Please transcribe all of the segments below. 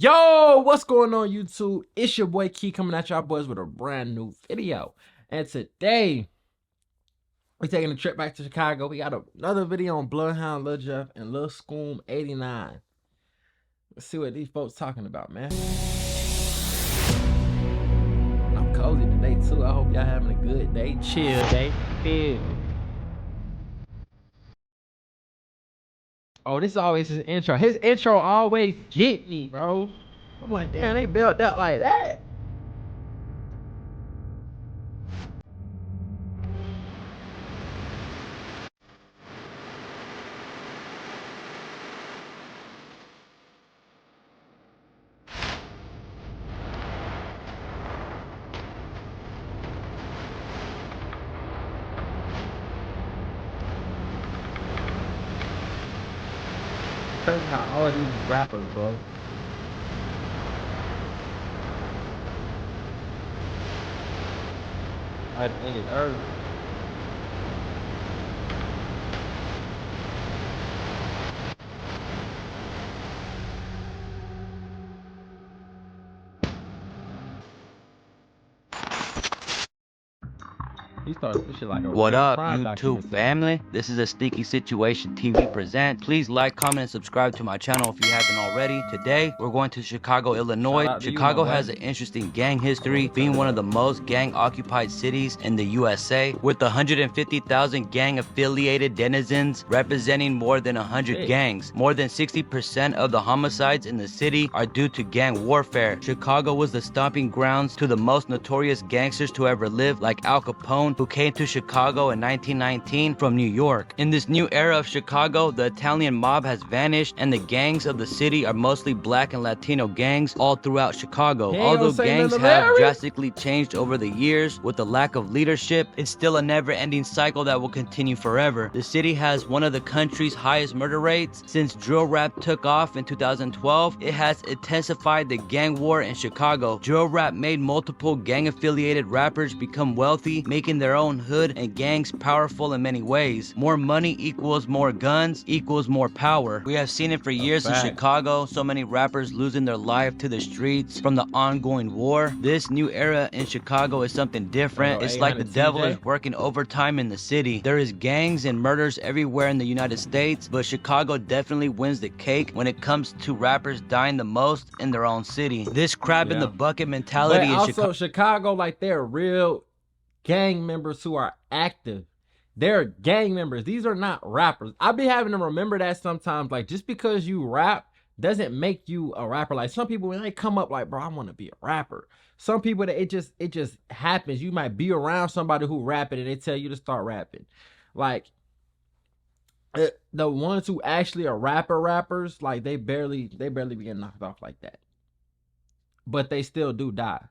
Yo, what's going on YouTube? It's your boy Key coming at y'all boys with a brand new video. And today, we're taking a trip back to Chicago. We got another video on Bloodyhound, Lil Jeff, and Lil Scoom89. Let's see what these folks talking about, man. I'm cozy today too. I hope y'all having a good day. Chill day. Feel. Oh, this is always his intro. His intro always get me, bro. I'm like, damn, they built that like that. That's how all of these rappers, bro. I'd end it early. He started this shit like a What real up, crime YouTube documentary. family? This is a Sticky Situation TV present. Please like, comment, and subscribe to my channel if you haven't already. Today, we're going to Chicago, Illinois. Shout out to you, Chicago my boy. has an interesting gang history, being one of the most gang-occupied cities in the USA, with 150,000 gang-affiliated denizens representing more than 100 gangs. More than 60% of the homicides in the city are due to gang warfare. Chicago was the stomping grounds to the most notorious gangsters to ever live, like Al Capone, who came to Chicago in 1919 from New York. In this new era of Chicago, the Italian mob has vanished and the gangs of the city are mostly black and Latino gangs all throughout Chicago. Although gangs have drastically changed over the years with the lack of leadership, it's still a never-ending cycle that will continue forever. The city has one of the country's highest murder rates. Since drill rap took off in 2012, it has intensified the gang war in Chicago. Drill rap made multiple gang-affiliated rappers become wealthy, making their own hood and gangs powerful in many ways. More money equals more guns equals more power. We have seen it for years in Chicago, so many rappers losing their life to the streets from the ongoing war. This new era in Chicago is something different. It's like the devil is working overtime in the city. There is gangs and murders everywhere in the United States, but Chicago definitely wins the cake when it comes to rappers dying the most in their own city. This crab in the bucket mentality is also Chicago, like they're real gang members who are active. They're gang members. These are not rappers. I be having to remember that sometimes. Like, just because you rap doesn't make you a rapper. Like, some people, when they come up like, bro, I want to be a rapper. Some people, that it just happens. You might be around somebody who rapping and they tell you to start rapping. Like, the ones who actually are rappers, like, they barely be getting knocked off like that. But they still do die.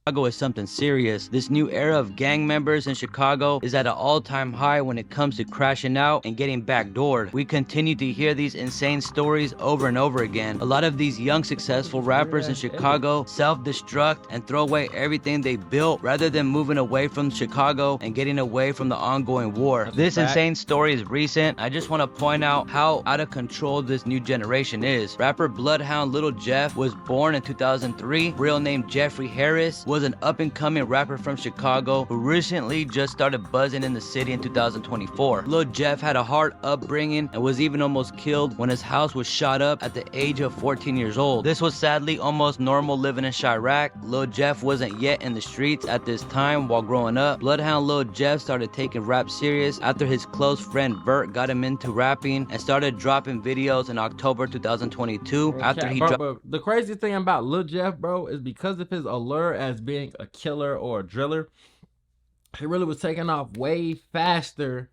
Chicago is something serious. This new era of gang members in Chicago is at an all-time high when it comes to crashing out and getting backdoored. We continue to hear these insane stories over and over again. A lot of these young successful rappers in Chicago self-destruct and throw away everything they built rather than moving away from Chicago and getting away from the ongoing war. This insane story is recent. I just want to point out how out of control this new generation is. Rapper Bloodhound Lil Jeff was born in 2003. Real name Jeffrey Harris, was an up-and-coming rapper from Chicago who recently just started buzzing in the city in 2024. Lil Jeff had a hard upbringing and was even almost killed when his house was shot up at the age of 14 years old. This was sadly almost normal living in Chirac. Lil Jeff wasn't yet in the streets at this time while growing up. Bloodhound Lil Jeff started taking rap serious after his close friend Vert got him into rapping and started dropping videos in October 2022 after he dropped. The crazy thing about Lil Jeff, bro, is because of his allure as being a killer or a driller, he really was taking off way faster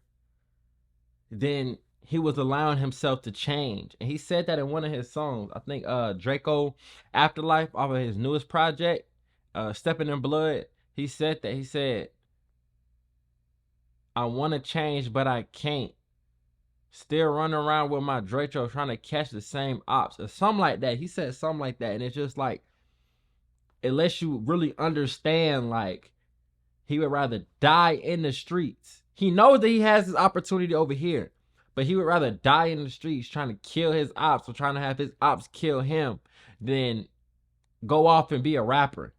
than he was allowing himself to change. And he said that in one of his songs, I think Draco Afterlife, off of his newest project, Stepping in Blood. He said that. He said, I want to change, but I can't. Still running around with my Draco trying to catch the same ops, or something like that. He said something like that. And it's just like, it lets you really understand, like, he would rather die in the streets. He knows that he has his opportunity over here, but he would rather die in the streets trying to kill his ops or trying to have his ops kill him than go off and be a rapper.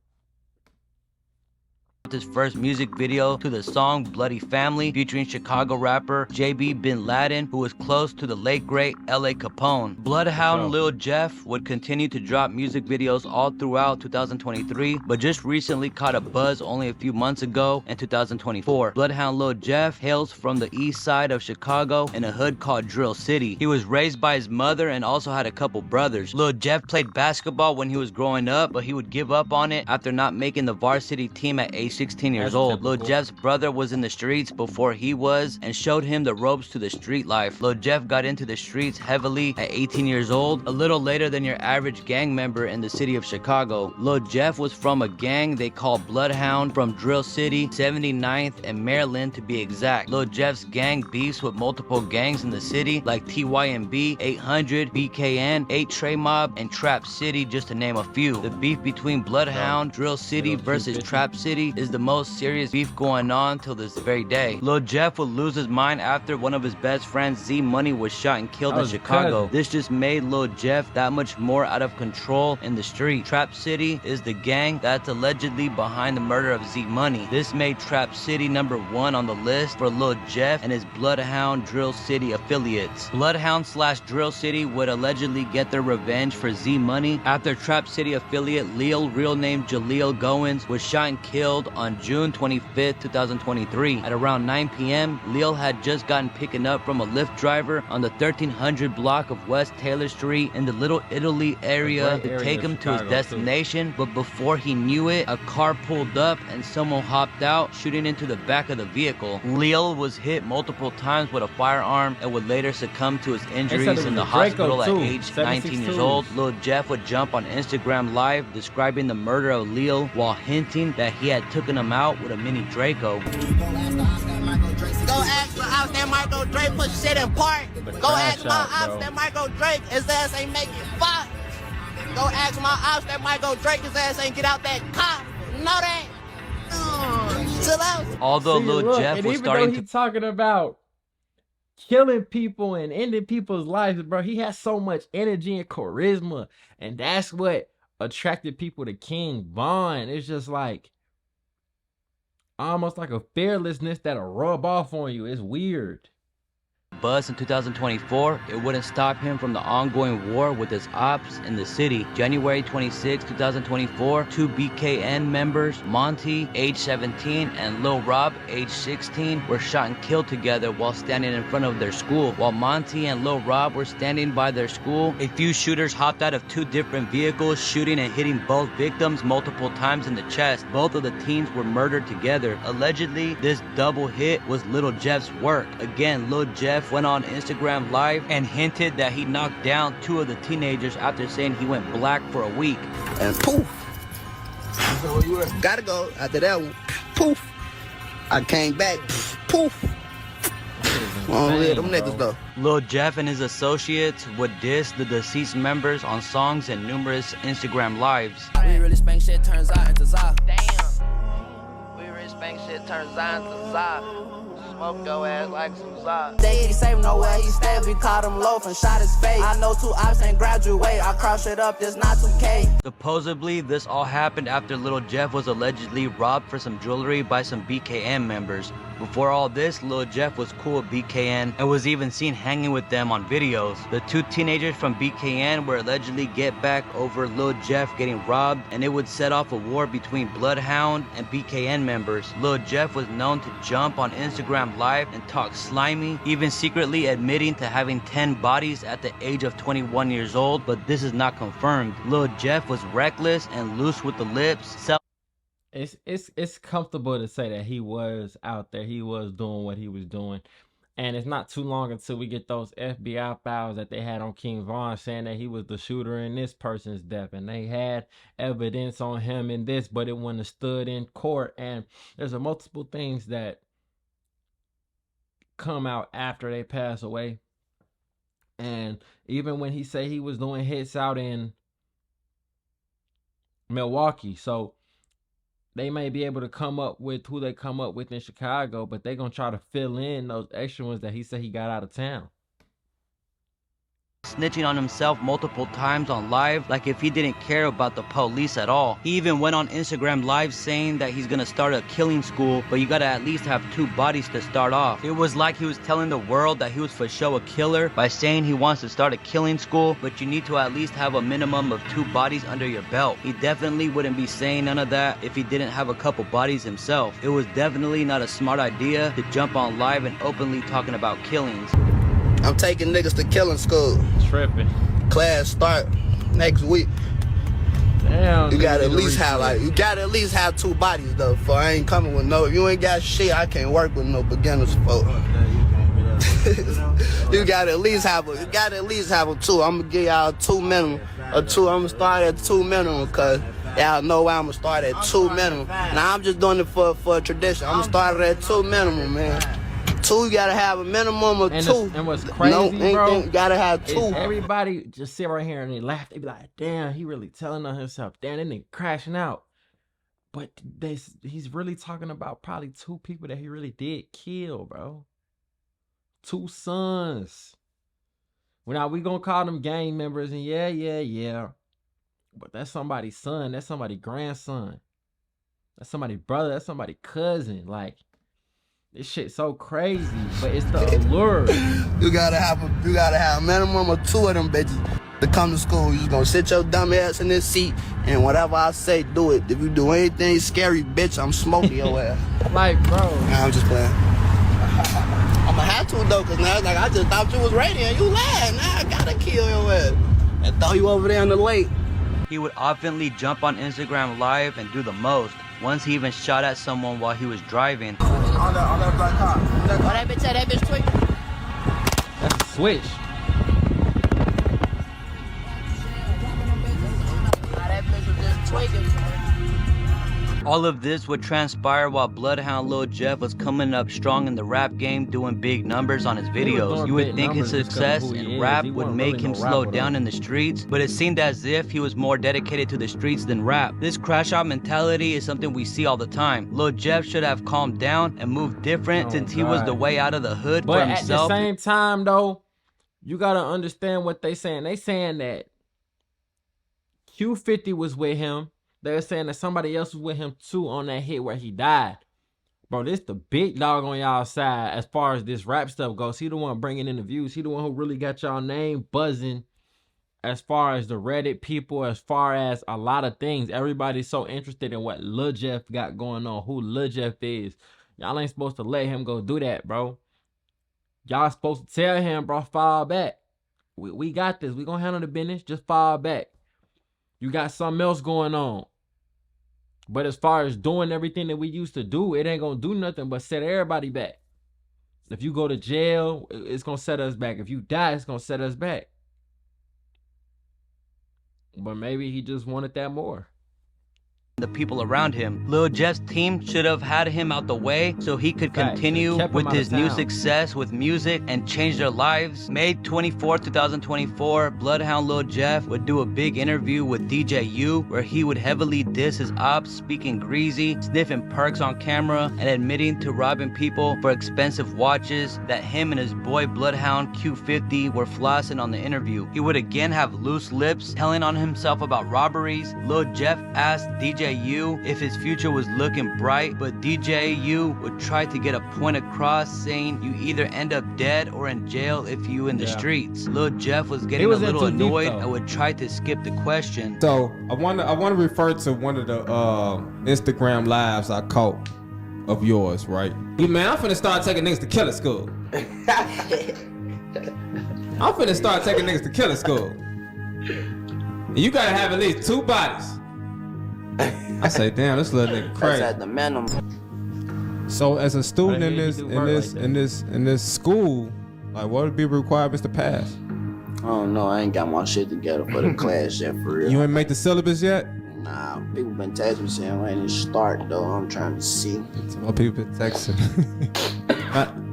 His first music video to the song Bloody Family featuring Chicago rapper JB Bin Laden, who was close to the late great LA Capone. Bloodhound Lil Jeff would continue to drop music videos all throughout 2023, but just recently caught a buzz only a few months ago in 2024. Bloodhound Lil Jeff hails from the east side of Chicago in a hood called Drill City. He was raised by his mother and also had a couple brothers. Lil Jeff played basketball when he was growing up, but he would give up on it after not making the varsity team at age 16 years old. Lil Jeff's brother was in the streets before he was and showed him the ropes to the street life. Lil Jeff got into the streets heavily at 18 years old, a little later than your average gang member in the city of Chicago. Lil Jeff was from a gang they call Bloodyhound from Drill City, 79th and Maryland to be exact. Lil Jeff's gang beefs with multiple gangs in the city like TYMB, 800, BKN, 8 Trey Mob, and Trap City, just to name a few. The beef between Bloodhound, Drill City versus Trap City is the most serious beef going on till this very day. Lil Jeff would lose his mind after one of his best friends, Z Money, was shot and killed in Chicago. This just made Lil Jeff that much more out of control in the street. Trap City is the gang that's allegedly behind the murder of Z Money. This made Trap City #1 on the list for Lil Jeff and his Bloodhound Drill City affiliates. Bloodhound / Drill City would allegedly get their revenge for Z Money after Trap City affiliate Lil, real name Jaleel Goins, was shot and killed on June 25th, 2023. At around 9 p.m., Lil had just gotten picking up from a Lyft driver on the 1300 block of West Taylor Street in the Little Italy area to take him to his destination, but before he knew it, a car pulled up and someone hopped out, shooting into the back of the vehicle. Lil was hit multiple times with a firearm and would later succumb to his injuries in the hospital at age 19 years old. Lil Jeff would jump on Instagram Live describing the murder of Lil while hinting that he had taken him out with a mini Draco. Go ask my ops that Michael Drake put shit in park. Go ask my ops that Michael Drake, his ass ain't making fuck. Go ask my ops that Michael Drake, his ass ain't get out that cop. Know that? Chill out. Although Lil Jeff was starting to... He's talking about killing people and ending people's lives, bro, he has so much energy and charisma, and that's what attracted people to King Von. It's just like almost like a fearlessness that'll rub off on you. It's weird. Buzz in 2024, it wouldn't stop him from the ongoing war with his ops in the city. January 26, 2024, 2 BKN members, Monty, age 17, and Lil Rob, age 16, were shot and killed together while standing in front of their school. While Monty and Lil Rob were standing by their school, a few shooters hopped out of 2 different vehicles, shooting and hitting both victims multiple times in the chest. Both of the teens were murdered together. Allegedly, this double hit was Lil Jeff's work. Again, Lil Jeff went on Instagram Live and hinted that he knocked down 2 of the teenagers after saying he went black for a week. And poof. Gotta go. After that one, poof. I came back. Poof. Oh, yeah, them niggas though. Lil Jeff and his associates would diss the deceased members on songs and numerous Instagram Lives. We really spank shit, turns out into Za. Damn. We really spank shit, turns out into Za. Smoke your ass like some Za. They ain't safe nowhere he stay. We caught him loaf and shot his face. I know 2 ops ain't graduate. I cross it up, this not 2K. Supposedly, this all happened after Lil Jeff was allegedly robbed for some jewelry by some BKN members. Before all this, Lil Jeff was cool with BKN and was even seen hanging with them on videos. The 2 teenagers from BKN were allegedly get back over Lil Jeff getting robbed, and it would set off a war between Bloodhound and BKN members. Lil Jeff was known to jump on Instagram Live and talk slimy, even secretly admitting to having 10 bodies at the age of 21 years old, but this is not confirmed. Lil Jeff was reckless and loose with the lips. It's comfortable to say that he was out there, he was doing what he was doing, and it's not too long until we get those FBI files that they had on King Von saying that he was the shooter in this person's death, and they had evidence on him in this, but it wouldn't have stood in court. And there's multiple things that come out after they pass away, and even when he say he was doing hits out in Milwaukee, so they may be able to come up with who they come up with in Chicago, but they're going to try to fill in those extra ones that he said he got out of town. snitching on himself multiple times on live, like if he didn't care about the police at all. He even went on Instagram live saying that he's gonna start a killing school, but you gotta at least have 2 bodies to start off. It was like he was telling the world that he was for sure a killer by saying he wants to start a killing school, but you need to at least have a minimum of 2 bodies under your belt. He definitely wouldn't be saying none of that if he didn't have a couple bodies himself. It was definitely not a smart idea to jump on live and openly talking about killings. I'm taking niggas to killing school. Tripping. Class start next week. Damn. You gotta at least have 2 bodies though. For I ain't coming with no. If you ain't got shit, I can't work with no beginners folk. You gotta at least have a 2. I'm gonna give y'all 2 minimum. I'm gonna start at 2 minimum, cause y'all know why I'm gonna start at 2 minimum. Now I'm just doing it for a tradition. I'm gonna start at 2 minimum, man. 2, you gotta have a minimum of 2. And what's crazy, bro, you gotta have 2. Everybody just sit right here and they laugh. They be like, damn, he really telling on himself. Damn, that nigga crashing out. But he's really talking about probably 2 people that he really did kill, bro. 2 sons. Well, now we gonna call them gang members, and yeah. But that's somebody's son. That's somebody's grandson. That's somebody's brother. That's somebody's cousin. Like, this shit so crazy, but it's the allure. You gotta have a minimum of 2 of them bitches to come to school. You just gonna sit your dumb ass in this seat, and whatever I say, do it. If you do anything scary, bitch, I'm smoking your ass. Like, bro. Nah, I'm just playing. I'ma have to though, cause now like I just thought you was ready and you lied. Now I gotta kill your ass and throw you over there in the lake. He would oftenly jump on Instagram live and do the most. Once he even shot at someone while he was driving. On that black car. That bitch tweaking. That's a switch. That bitch was just tweaking. All of this would transpire while Bloodhound Lil Jeff was coming up strong in the rap game, doing big numbers on his videos. You would think his success in rap would make him slow down in the streets, but it seemed as if he was more dedicated to the streets than rap. This crash out mentality is something we see all the time. Lil Jeff should have calmed down and moved different since he was the way out of the hood for himself. But at the same time though, you gotta understand what they saying. They saying that Q50 was with him. They're saying that somebody else was with him too on that hit where he died. Bro, this the big dog on y'all side as far as this rap stuff goes. He the one bringing in the views. He the one who really got y'all name buzzing as far as the Reddit people, as far as a lot of things. Everybody's so interested in what Lil Jeff got going on, who Lil Jeff is. Y'all ain't supposed to let him go do that, bro. Y'all supposed to tell him, bro, fall back. We got this. We gonna handle the business. Just fall back. You got something else going on. But as far as doing everything that we used to do, it ain't gonna do nothing but set everybody back. If you go to jail, it's gonna set us back. If you die, it's gonna set us back. But maybe he just wanted that more. The people around him. Lil Jeff's team should have had him out the way so he could continue with his new success with music and change their lives. May 24, 2024, Bloodhound Lil Jeff would do a big interview with DJ U where he would heavily diss his ops, speaking greasy, sniffing perks on camera, and admitting to robbing people for expensive watches that him and his boy Bloodhound Q50 were flossing on the interview. He would again have loose lips, telling on himself about robberies. Lil Jeff asked DJ U if his future was looking bright, but DJ U would try to get a point across, saying you either end up dead or in jail if you in the streets. Lil Jeff was getting a little annoyed and would try to skip the question. So I want to refer to one of the Instagram lives I caught of yours, right? Yeah, man, I'm finna start taking niggas to killer school. I'm finna start taking niggas to killer school. And you gotta have at least 2 bodies. I say, damn, this little nigga crazy. That's at the minimum. So as a student in this school, like what would be requirements to pass? I don't know. I ain't got my shit together for the class yet, for real. You ain't make the syllabus yet? Nah, people been texting me saying I ain't start though. I'm trying to see. Some more people been texting.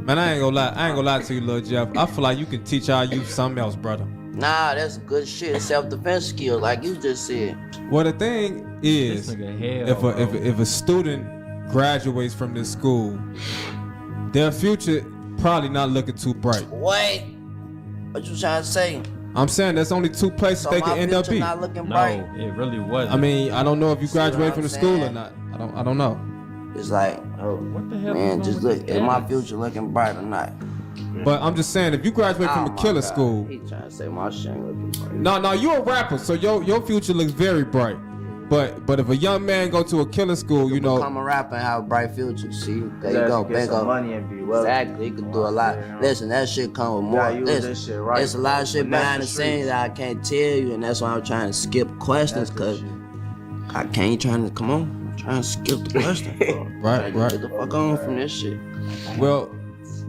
Man, I ain't gonna lie to you, Lil Jeff. I feel like you can teach our youth something else, brother. Nah, that's good shit. Self-defense skills, like you just said. Well, the thing is, if a student graduates from this school, their future probably not looking too bright. Wait, what you trying to say? I'm saying there's only two places So they my can end up future being. not looking No, bright. it really wasn't. I mean, I don't know if you See what graduate I'm from the school or saying? not. I don't know. It's like, oh, What the hell man, is just wrong look, with is my this? future looking bright or not? But I'm just saying, if you graduate Oh from a my killer God. school, He trying to say my shit ain't looking bright. no, you're a rapper, so your future looks very bright. But if a young man go to a killer school, you know, Become a rapper and have a bright future. See, there you Just go. get Big some up. money and be wealthy. Exactly, you can do a lot. Listen, that shit come with more. gotta use Listen, this shit right, there's a lot of shit bro. behind the Finesse the scenes that I can't tell you, and that's why I'm trying to skip questions, cause I can't trying to come on. I'm trying to skip the question. right. Get the fuck on from this shit. Well,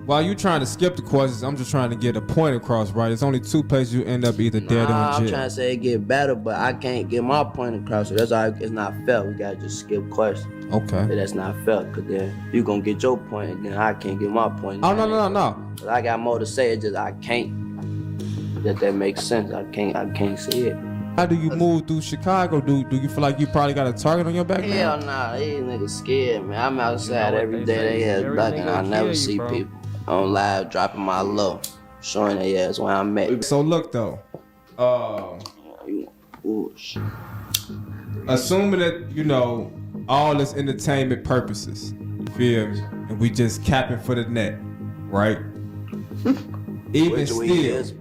while you trying to skip the questions, I'm just trying to get a point across, right? There's only two places you end up either dead or Nah, in I'm jail. trying to say it get better, but I can't get my point across. So that's why it's not fair. We gotta just skip questions. Okay. But that's not fair, cause then you gonna get your point, and then I can't get my point. Oh no. Cause I got more to say. It's just I can't. That makes sense. I can't see it. How do you move through Chicago? Do you feel like you probably got a target on your back Hell now? nah, these niggas scared, man. I'm outside what every they day. say, They ass everything ducking. gonna I kill never you, see bro. people on live dropping my low, showing their ass where I'm at. So look though, Ooh, shit. assuming that you know all this entertainment purposes, you feel me, and we just capping for the net, right? Even Which we still, is.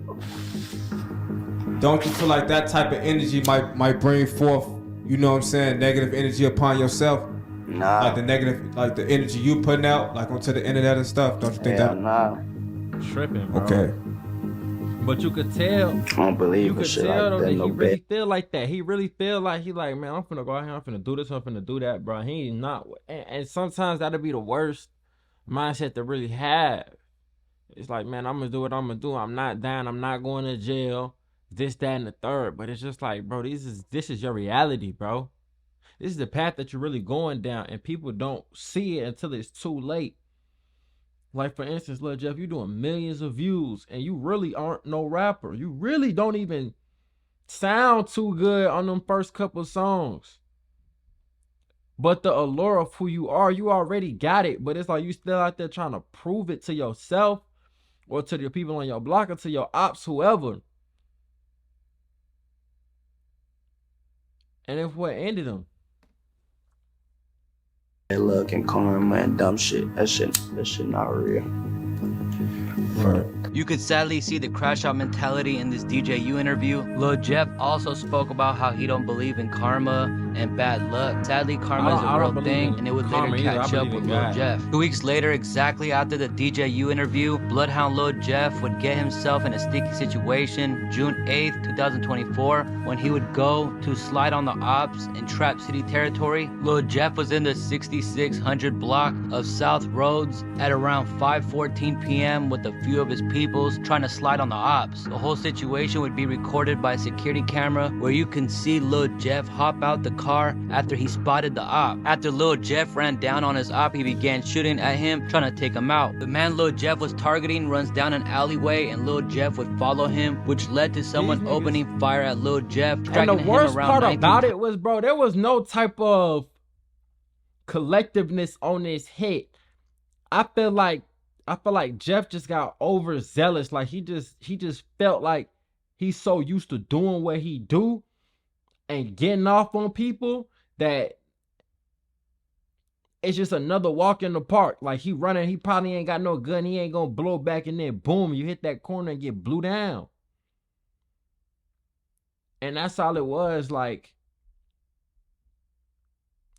don't you feel like that type of energy might bring forth, you know what I'm saying, negative energy upon yourself? Nah. Like the negative, like the energy you putting out, like onto the internet and stuff. Don't you think Hell that? nah. Tripping, bro. Okay. But you could tell. I don't believe You in could shit tell like though that. that No he really bet. feel like that. He really feel like he like, man, I'm finna go out here, I'm finna do this, I'm finna do that, bro. He ain't not. And sometimes that'll be the worst mindset to really have. It's like, man, I'm gonna do what I'm gonna do. I'm not down. I'm not going to jail. This, that, and the third. But it's just like, bro, this is your reality, bro. This is the path that you're really going down, and people don't see it until it's too late. Like, for instance, Lil Jeff, you doing millions of views, and you really aren't no rapper. You really don't even sound too good on them first couple songs. But the allure of who you are, you already got it. But it's like you still out there trying to prove it to yourself or to the people on your block or to your ops, whoever. And it's what ended them. Luck and karma and dumb shit. That shit not real. Right. You could sadly see the crash out mentality in this DJU interview. Lil Jeff also spoke about how he don't believe in karma and bad luck. Sadly, karma is I a don't real believe thing, in and it would karma later either. I catch up believe with in Lil God. Jeff. 2 weeks later, exactly after the DJU interview, Bloodhound Lil Jeff would get himself in a sticky situation June 8th, 2024, when he would go to slide on the ops in Trap City territory. Lil Jeff was in the 6600 block of South Roads at around 5:14 p.m. with a few of his peoples trying to slide on the ops. The whole situation would be recorded by a security camera where you can see Lil Jeff hop out the car after he spotted the op. After Lil Jeff ran down on his op, he began shooting at him, trying to take him out. The man Lil Jeff was targeting runs down an alleyway and Lil Jeff would follow him, which led to someone opening fire at Lil Jeff, And striking the him worst around part 19 about it was, bro, there was no type of collectiveness on this hit. I feel like Jeff just got overzealous. Like he just felt like he's so used to doing what he do and getting off on people that it's just another walk in the park. Like he running, he probably ain't got no gun. He ain't gonna blow back, and then boom, you hit that corner and get blew down. And that's all it was. Like,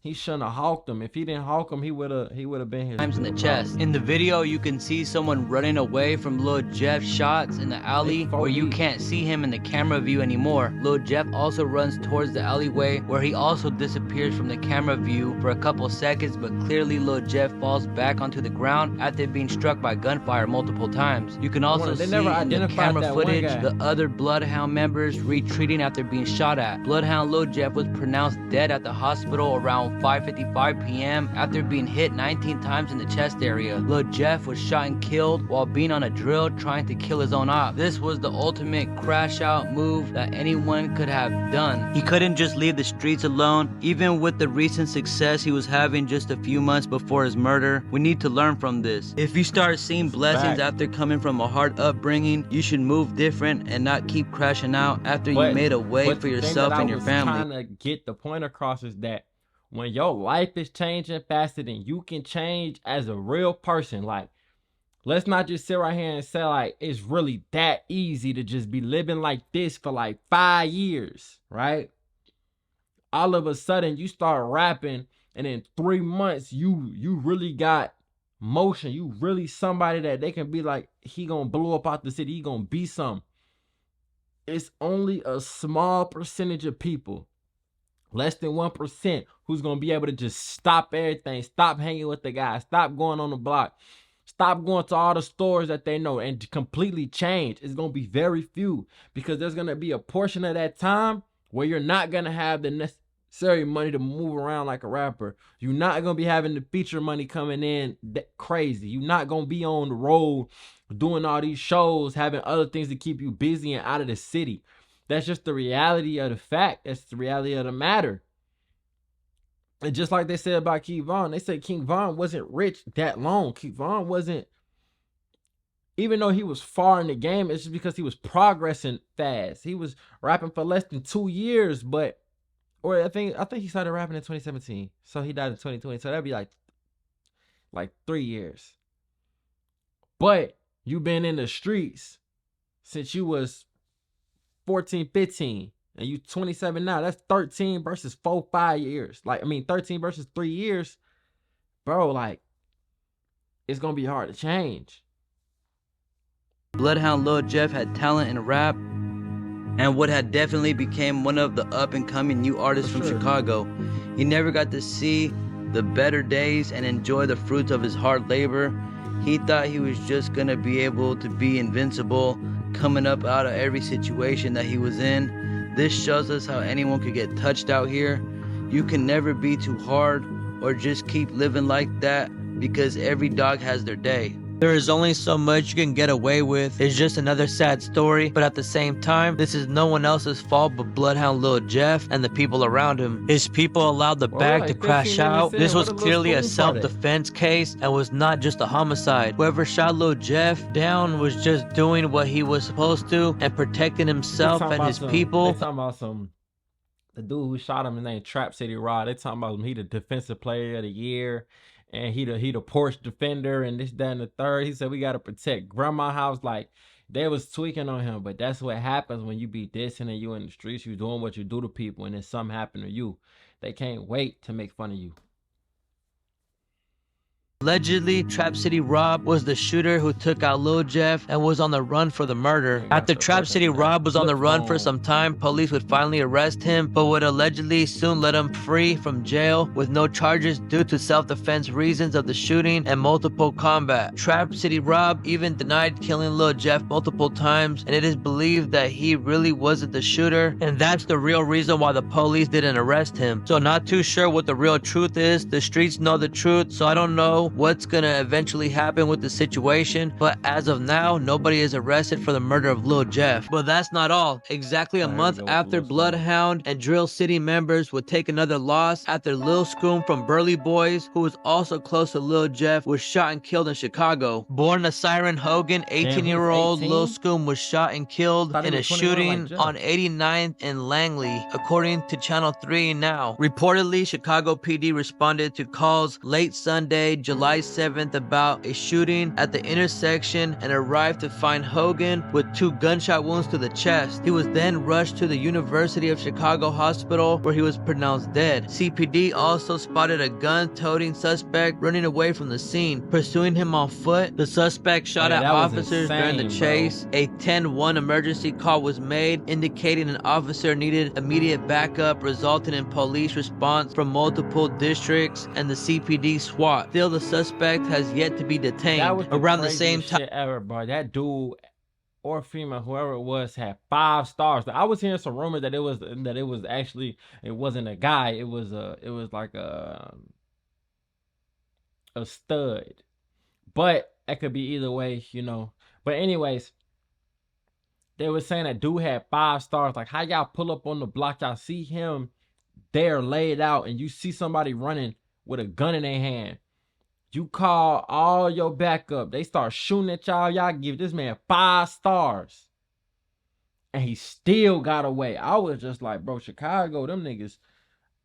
he shouldn't have hawked him. If he didn't hawk him, he would have been his times in the chest. In the video, you can see someone running away from Lil Jeff's shots in the alley where you can't see him in the camera view anymore. Lil Jeff also runs towards the alleyway where he also disappears from the camera view for a couple seconds, but clearly Lil Jeff falls back onto the ground after being struck by gunfire multiple times. You can also see in the camera footage the other Bloodhound members retreating after being shot at. Bloodhound Lil Jeff was pronounced dead at the hospital around about 5:55 p.m. after being hit 19 times in the chest area. Lil Jeff was shot and killed while being on a drill trying to kill his own op. This was the ultimate crash out move that anyone could have done. He couldn't just leave the streets alone, even with the recent success he was having just a few months before his murder. We need to learn from this. If you start seeing blessings after coming from a hard upbringing, you should move different and not keep crashing out after you made a way for yourself and your family. Trying to get the point across is that when your life is changing faster than you can change as a real person, like, let's not just sit right here and say like it's really that easy to just be living like this for like 5 years, right? All of a sudden you start rapping and in 3 months you really got motion. You really somebody that they can be like, he gonna blow up out the city, he gonna be something. It's only a small percentage of people, less than 1%, who's gonna be able to just stop everything, stop hanging with the guys, stop going on the block, stop going to all the stores that they know, and completely change. It's gonna be very few, because there's gonna be a portion of that time where you're not gonna have the necessary money to move around like a rapper. You're not gonna be having the feature money coming in that crazy. You're not gonna be on the road doing all these shows, having other things to keep you busy and out of the city. That's just the reality of the fact. That's the reality of the matter. And just like they said about King Von, they said King Von wasn't rich that long. King Von wasn't, even though he was far in the game, it's just because he was progressing fast. He was rapping for less than 2 years, but, or I think he started rapping in 2017. So he died in 2020. So that'd be like 3 years. But you've been in the streets since you was 14, 15, and you 27 now. That's 13 versus 4, 5 years. Like, I mean, 13 versus 3 years. Bro, like, it's gonna be hard to change. Bloodhound Lil Jeff had talent in rap and would have definitely became one of the up-and-coming new artists from Chicago. He never got to see the better days and enjoy the fruits of his hard labor. He thought he was just gonna be able to be invincible, coming up out of every situation that he was in. This shows us how anyone could get touched out here. You can never be too hard or just keep living like that, because every dog has their day. There is only so much you can get away with. It's just another sad story, but at the same time, this is no one else's fault but Bloodhound Lil Jeff and the people around him. His people allowed the bag to crash out. This was clearly a self-defense case and was not just a homicide. Whoever shot Lil Jeff down was just doing what he was supposed to and protecting himself and his people. They talking about the dude who shot him, his name Trap City Rod. They talking about him, he the defensive player of the year. And he the Porsche defender and this, that, and the third. He said we gotta protect grandma house. Like, they was tweaking on him, but that's what happens when you be dissing and you in the streets. You doing what you do to people, and then something happen to you. They can't wait to make fun of you. Allegedly, Trap City Rob was the shooter who took out Lil Jeff and was on the run for the murder. After Trap City Rob was on the run for some time, police would finally arrest him, but would allegedly soon let him free from jail with no charges due to self-defense reasons of the shooting and multiple combat. Trap City Rob even denied killing Lil Jeff multiple times, and it is believed that he really wasn't the shooter, and that's the real reason why the police didn't arrest him. So not too sure what the real truth is. The streets know the truth, so I don't know what's gonna eventually happen with the situation, but as of now, nobody is arrested for the murder of Lil Jeff. But that's not all. Exactly a month after Bloodhound and Drill City members would take another loss after Lil Scoom from Burley Boys, who was also close to Lil Jeff, was shot and killed in Chicago. Born to Siren Hogan, 18-year-old Lil Scoom was shot and killed in a shooting on 89th and Langley, according to Channel 3 Now. Reportedly, Chicago PD responded to calls late Sunday, July 7th about a shooting at the intersection and arrived to find Hogan with 2 gunshot wounds to the chest. He was then rushed to the University of Chicago hospital where he was pronounced dead. CPD also spotted a gun-toting suspect running away from the scene. Pursuing him on foot, the suspect shot at officers during the chase. A 10-1 emergency call was made indicating an officer needed immediate backup, resulting in police response from multiple districts and the CPD SWAT. Still, the suspect has yet to be detained. That was around the same time ever, bro. That dude, or female, whoever it was, had 5 stars. I was hearing some rumors that it was actually, it wasn't a guy. It was like a stud. But it could be either way, you know. But anyways, they were saying that dude had 5 stars. Like, how y'all pull up on the block, y'all see him there laid out, and you see somebody running with a gun in their hand. You call all your backup. They start shooting at y'all. Y'all give this man 5 stars. And he still got away. I was just like, bro, Chicago, them niggas.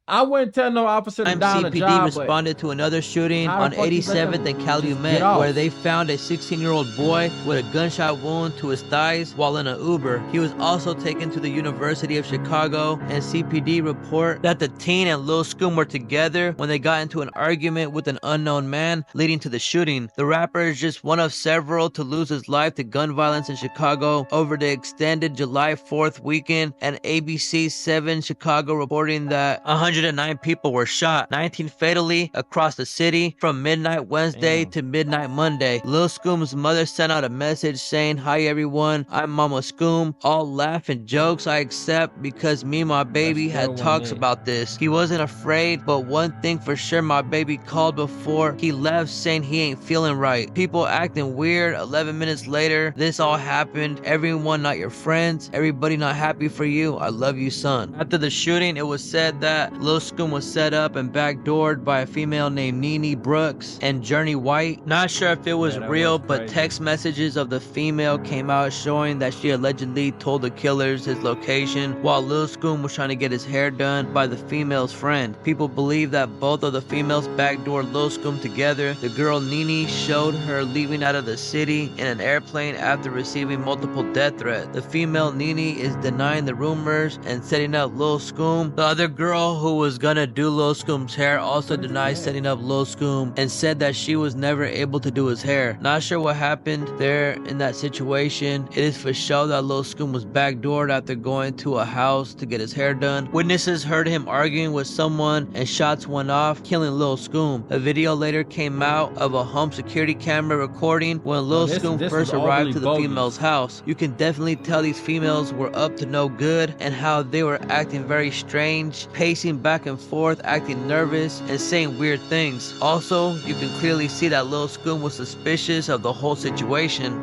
I wouldn't tell no officer to down the CPD job, responded to another shooting how the on fuck you let 87th them and Calumet, get off? where they found a 16-year-old boy with a gunshot wound to his thighs while in an Uber. He was also taken to the University of Chicago, and CPD report that the teen and Lil Scoom were together when they got into an argument with an unknown man, leading to the shooting. The rapper is just one of several to lose his life to gun violence in Chicago over the extended July 4th weekend, and ABC 7 Chicago reporting that 109 people were shot, 19 fatally across the city from midnight Wednesday to midnight Monday. Lil Scoom's mother sent out a message saying, "Hi everyone, I'm Mama Scoom. All laugh and jokes I accept because me and my baby had talks about this. He wasn't afraid, but one thing for sure, my baby called before he left saying he ain't feeling right. People acting weird. 11 minutes later, this all happened. Everyone not your friends. Everybody not happy for you. I love you, son." After the shooting, it was said that Lil Scoom was set up and backdoored by a female named Nene Brooks and Journey White. Not sure if it was real, but text messages of the female came out showing that she allegedly told the killers his location while Lil Scoom was trying to get his hair done by the female's friend. People believe that both of the females backdoored Lil Scoom together. The girl Nene showed her leaving out of the city in an airplane after receiving multiple death threats. The female Nene is denying the rumors and setting up Lil Scoom. The other girl who was gonna do Lil Scoom's hair also denied setting up Lil Scoom and said that she was never able to do his hair. Not sure what happened there in that situation. It is for sure that Lil Scoom was backdoored after going to a house to get his hair done. Witnesses heard him arguing with someone and shots went off, killing Lil Scoom. A video later came out of a home security camera recording when Lil Scoom first arrived to the female's house. You can definitely tell these females were up to no good and how they were acting very strange, pacing back and forth, acting nervous, and saying weird things. Also, you can clearly see that Lil Scoom was suspicious of the whole situation.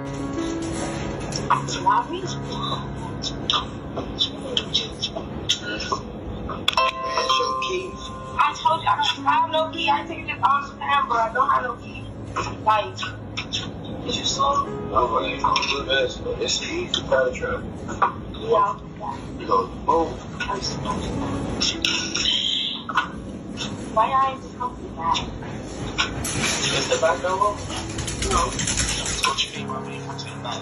I told you I don't have no key. I take this off the camera. I don't have no key. Like, did you saw? No, I ain't good mess. It's easy to try to trap. Yeah. You go, boom. Why y'all ain't just come through that? Is the back door? No. What you mean by me? I'm saying back.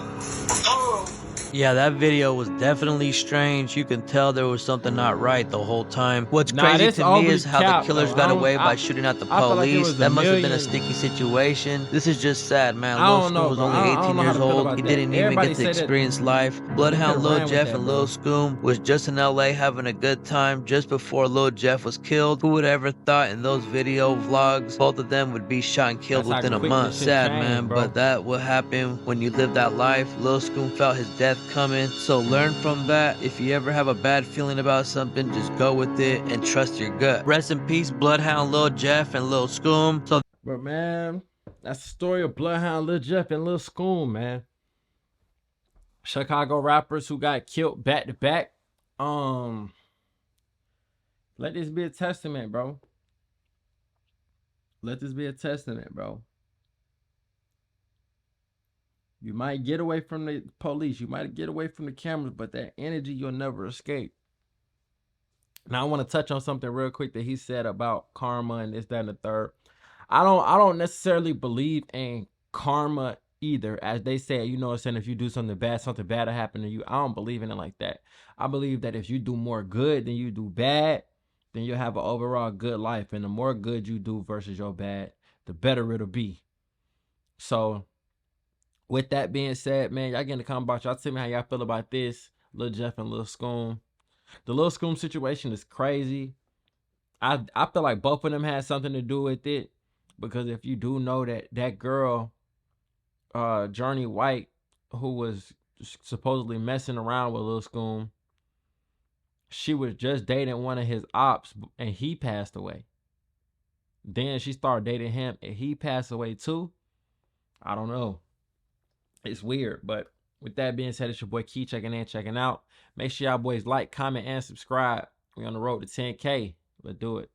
Oh. Yeah, that video was definitely strange. You can tell there was something not right the whole time. What's crazy to me is how the killers got away by shooting at the police. That must have been a sticky situation. This is just sad, man. Lil Scoom was only 18 years old. He didn't even get to experience life. Bloodhound Lil Jeff and Lil Scoom was just in LA having a good time just before Lil Jeff was killed. Who would ever thought in those video vlogs both of them would be shot and killed within a month? Sad, man, but that would happen when you live that life. Lil Scoom felt his death coming, so learn from that. If you ever have a bad feeling about something, just go with it and trust your gut. Rest in peace, Bloodhound Lil Jeff and Lil Scoom. But man, that's the story of Bloodhound Lil Jeff and Lil Scoom, man. Chicago rappers who got killed back to back. Let this be a testament, bro. Let this be a testament, bro. You might get away from the police. You might get away from the cameras, but that energy you'll never escape. Now I want to touch on something real quick that he said about karma and this, that, and the third. I don't necessarily believe in karma either. As they say, you know what I'm saying, if you do something bad will happen to you. I don't believe in it like that. I believe that if you do more good than you do bad, then you'll have an overall good life. And the more good you do versus your bad, the better it'll be. So with that being said, man, y'all get in the comment box. Y'all tell me how y'all feel about this. Lil Jeff and Lil Scoom. The Lil Scoom situation is crazy. I feel like both of them had something to do with it. Because if you do know that girl, Journey White, who was supposedly messing around with Lil Scoom. She was just dating one of his ops and he passed away. Then she started dating him and he passed away too. I don't know. It's weird. But with that being said, it's your boy Key checking in, checking out. Make sure y'all boys like, comment, and subscribe. We on the road to 10K. Let's do it.